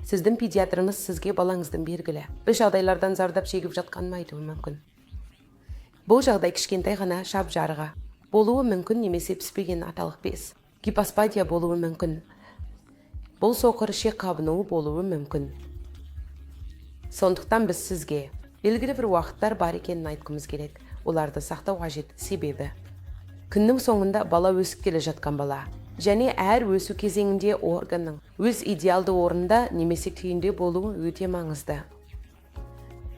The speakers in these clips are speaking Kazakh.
Сіздің педиатрыңыз сізге балаңыздың бергілі. Бір жағдайлардан зардап шегіп жатқанын айтуы мүмкін. Бұл жағдай кішкентай ғана шап жарыға болуы мүмкін, немесе піспеген аталық без. Гипоспадия болуы мүмкін. Бұл соқыр ішек қабынуы болуы мүмкін. Сондықтан біз сізге белгілі бір уақыттар бар екенін айтқымыз керек. Оларды сақтау қажет. Себебі күннің соңында бала өсіп келе жатқан бала. Және әр өсу кезеңінде органның өз идеалды орында немесе күйінде болуы өте маңызды.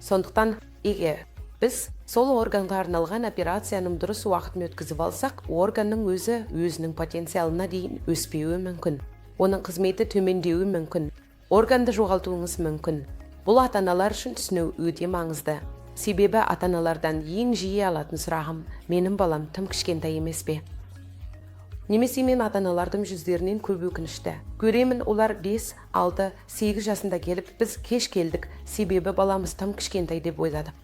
Сондықтан егер біз сол органға арналған операцияның дұрыс уақытын өткізіп алсақ, органның өзінің потенциалына дейін өспеуі мүмкін. Оның қызметі төмендеуі мүмкін. Органды жоғалтуыңыз мүмкін. Бұл ата-аналар үшін түсіну өте маңызды. Себебі ата-аналардан ең жиі алатын сұрағым: менің балам тым кішкентай емес пе? Немесе мен ата-аналардың жүздерінен көп өкінішті көремін. Олар 5, 6, 8 жасында келіп, біз кеш келдік, себебі баламыз тым кішкентай деп ойладық.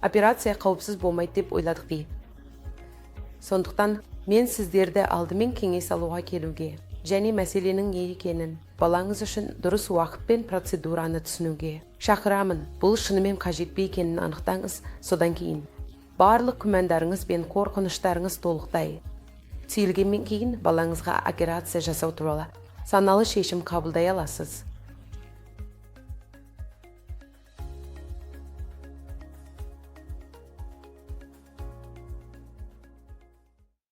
Операция қауіпсіз болмайды деп ойладық дейді. Сондықтан мен сіздерді алдымен кеңес алуға келуге және мәселенің не екенін, балаңыз үшін дұрыс уақыт пен процедураны түсінуге шақырамын. Бұл шынымен қажет пе екенін анықтаңыз. Содан кейін барлық күмәндарыңыз бен қорқыныштарыңыз толықтай түйілгеннен кейін балаңызға операция жасау туралы саналы шешім қабылдай аласыз.